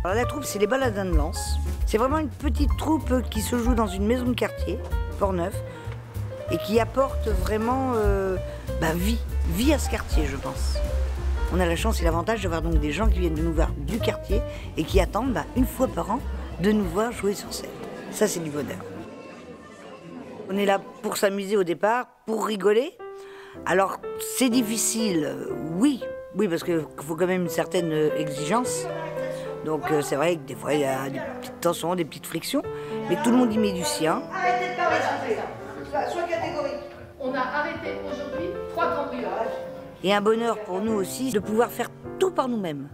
Alors, la troupe, c'est les Baladins de Lens. C'est vraiment une petite troupe qui se joue dans une maison de quartier, Port-Neuf, et qui apporte vraiment vie à ce quartier, je pense. On a la chance et l'avantage d'avoir donc des gens qui viennent de nous voir du quartier et qui attendent une fois par an de nous voir jouer sur scène. Ça, c'est du bonheur. On est là pour s'amuser au départ, pour rigoler. Alors, c'est difficile, oui, parce qu'il faut quand même une certaine exigence. Donc, c'est vrai que des fois, il y a des petites tensions, des petites frictions, mais tout le monde y met du sien. Arrêtez de parler, s'il vous plaît. Sois catégorique. On a arrêté aujourd'hui 3 cambriolages. Et un bonheur pour nous aussi de pouvoir faire tout par nous-mêmes.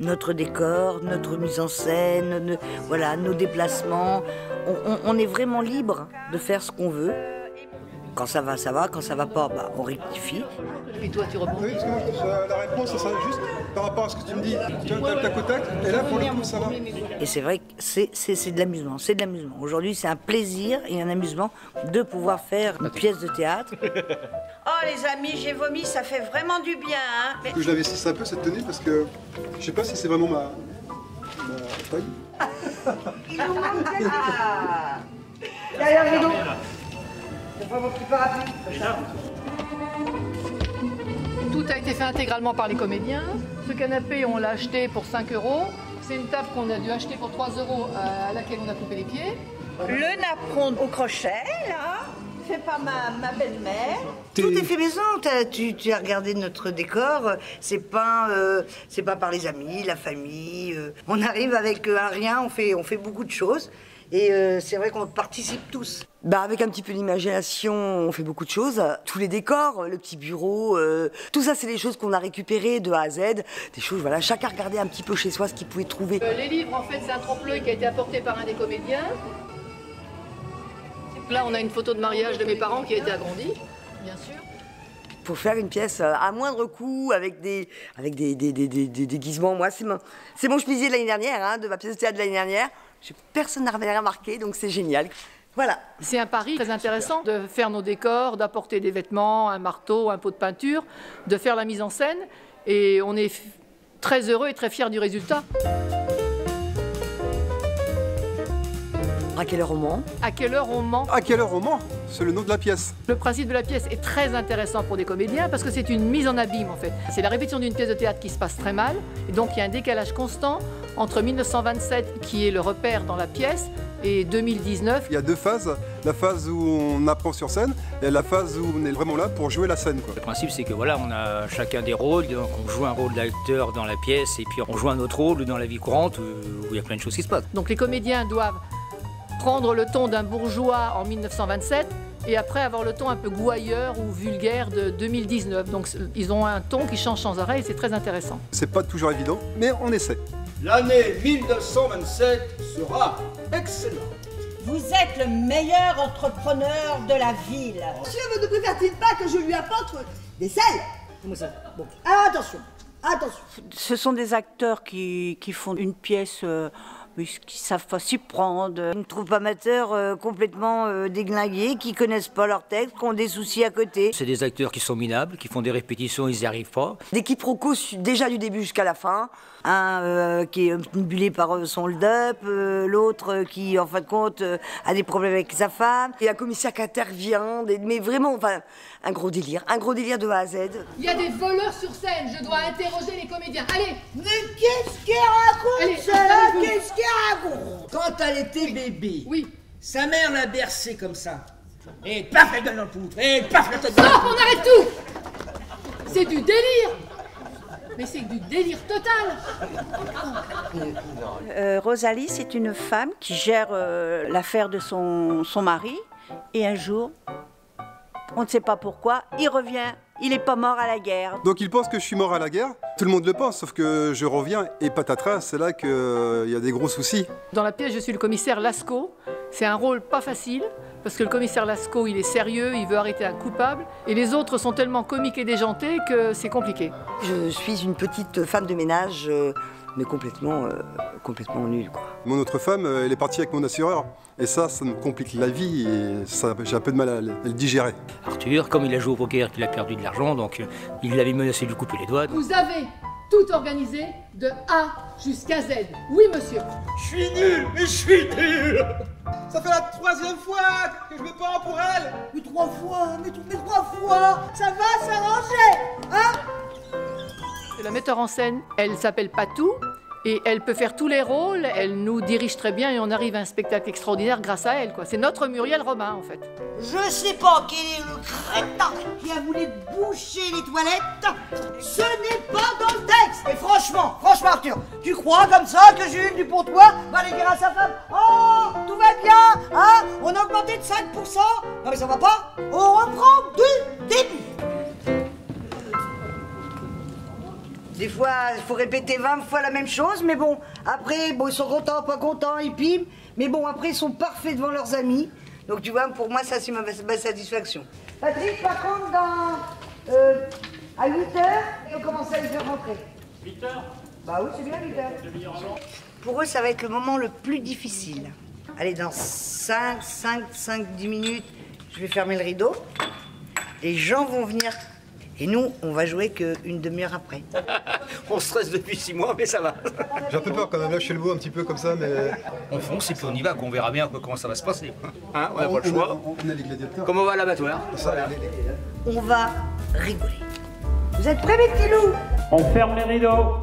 Notre décor, notre mise en scène, voilà, nos déplacements. On est vraiment libre de faire ce qu'on veut. Quand ça va, ça va. Quand ça va pas, on rectifie. Et toi, tu rebondis? Oui, parce que la réponse, ça serait juste par rapport à ce que tu me dis. Tu vois, tac au tac, et là, pour le coup, ça va. Et c'est vrai que c'est de l'amusement, c'est de l'amusement. Aujourd'hui, c'est un plaisir et un amusement de pouvoir faire une pièce de théâtre. Oh les amis, j'ai vomi, ça fait vraiment du bien. Hein. Mais... Je l'avais cessé un peu cette tenue parce que je sais pas si c'est vraiment ma taille. Il nous manque derrière le rideau. C'est pas mon petit parapluie. Tout a été fait intégralement par les comédiens. Ce canapé, on l'a acheté pour 5 €. C'est une table qu'on a dû acheter pour 3 € à laquelle on a coupé les pieds. Le napperon au crochet, là, fait par ma belle-mère. Tout est fait maison. Tu as regardé notre décor. C'est pas par les amis, la famille. On arrive avec un rien. On fait beaucoup de choses. Et c'est vrai qu'on participe tous. Avec un petit peu d'imagination, on fait beaucoup de choses. Tous les décors, le petit bureau, tout ça, c'est des choses qu'on a récupérées de A à Z. Des choses, voilà, chacun regardait un petit peu chez soi ce qu'il pouvait trouver. Les livres, en fait, c'est un trompe-l'œil qui a été apporté par un des comédiens. Là, on a une photo de mariage de mes parents qui a été agrandie, bien sûr. Pour faire une pièce à moindre coût, avec des déguisements. Moi, c'est mon chemisier de l'année dernière, de ma pièce de théâtre de l'année dernière. Personne n'avait rien remarqué, donc c'est génial. Voilà. C'est un pari très intéressant de faire nos décors, d'apporter des vêtements, un marteau, un pot de peinture, de faire la mise en scène. Et on est très heureux et très fiers du résultat. À quelle heure on ment? À quelle heure on ment? À quelle heure on ment? C'est le nom de la pièce. Le principe de la pièce est très intéressant pour des comédiens parce que c'est une mise en abîme en fait. C'est la répétition d'une pièce de théâtre qui se passe très mal et donc il y a un décalage constant entre 1927 qui est le repère dans la pièce et 2019. Il y a 2 phases, la phase où on apprend sur scène et la phase où on est vraiment là pour jouer la scène. Le principe c'est que voilà, on a chacun des rôles, donc on joue un rôle d'acteur dans la pièce et puis on joue un autre rôle dans la vie courante où il y a plein de choses qui se passent. Donc les comédiens doivent prendre le ton d'un bourgeois en 1927 et après avoir le ton un peu gouailleur ou vulgaire de 2019. Donc ils ont un ton qui change sans arrêt et c'est très intéressant. C'est pas toujours évident, mais on essaie. L'année 1927 sera excellente. Vous êtes le meilleur entrepreneur de la ville. Monsieur ne préfère-t-il pas que je lui apporte des selles? Comment ça? Bon. Alors attention, attention. Ce sont des acteurs qui font une pièce qui savent pas s'y prendre. Une troupe amateur complètement déglinguée, qui connaissent pas leur texte, qui ont des soucis à côté. C'est des acteurs qui sont minables, qui font des répétitions, ils n'y arrivent pas. Des quiproquos déjà du début jusqu'à la fin. Un qui est obnubilé par son hold-up, l'autre qui, en fin de compte, a des problèmes avec sa femme. Et un commissaire qui intervient, mais vraiment, un gros délire de A à Z. Il y a des voleurs sur scène, je dois interroger les comédiens. Allez! Mais qu'est-ce qu'il raconte, Allez, ça là? installez-vous. Qu'est-ce qu'il raconte? Quand elle était bébé, Oui. sa mère l'a bercée comme ça. Et paf, la gueule dans le poutre. Et paf, la tête dans le Stop, on arrête tout! C'est du délire! Mais c'est du délire total! Rosalie, c'est une femme qui gère l'affaire de son mari. Et un jour, on ne sait pas pourquoi, il revient. Il n'est pas mort à la guerre. Donc il pense que je suis mort à la guerre. Tout le monde le pense, sauf que je reviens et patatras, c'est là qu'il y a des gros soucis. Dans la pièce, je suis le commissaire Lascaux. C'est un rôle pas facile parce que le commissaire Lascaux, il est sérieux, il veut arrêter un coupable, et les autres sont tellement comiques et déjantés que c'est compliqué. Je suis une petite femme de ménage, mais complètement nulle, quoi. Mon autre femme, elle est partie avec mon assureur. Et ça me complique la vie et j'ai un peu de mal à le digérer. Arthur, comme il a joué au poker, qu'il a perdu de l'argent, donc il l'avait menacé de lui couper les doigts. Vous avez tout organisé de A jusqu'à Z. Oui, monsieur. Je suis nul, mais je suis nul. Ça fait la 3e fois que je me pends pour elle. Mais 3 fois, mais 3 fois, ça va s'arranger, hein? La metteur en scène, elle s'appelle Patou. Et elle peut faire tous les rôles, elle nous dirige très bien et on arrive à un spectacle extraordinaire grâce à elle, quoi. C'est notre Muriel Robin, en fait. Je sais pas quel est le crétin qui a voulu boucher les toilettes. Ce n'est pas dans le texte. Et franchement Arthur, tu crois comme ça que Jules Dupontois va aller dire à sa femme: oh, tout va bien, hein? On a augmenté de 5%. Non mais ça va pas. On reprend du début. Des fois, il faut répéter 20 fois la même chose, mais bon, après, bon, ils sont contents, pas contents, ils piment, mais bon, après, ils sont parfaits devant leurs amis. Donc, tu vois, pour moi, ça, c'est ma satisfaction. Patrick, par contre, à 8h, on commence à les faire rentrer. 8h? Bah oui, c'est bien 8h. Pour eux, ça va être le moment le plus difficile. Allez, dans 5-10 minutes, je vais fermer le rideau. Les gens vont venir. Et nous, on va jouer qu'une demi-heure après. On stresse depuis 6 mois, mais ça va. J'ai un peu peur quand même, là je suis le beau un petit peu comme ça, mais... On fonce et puis on y va, qu'on verra bien comment ça va se passer. Hein, on n'a pas le choix. On a les gladiateurs. Comment va l'abattoir? On va rigoler. Vous êtes prêts, mes petits loups? On ferme les rideaux.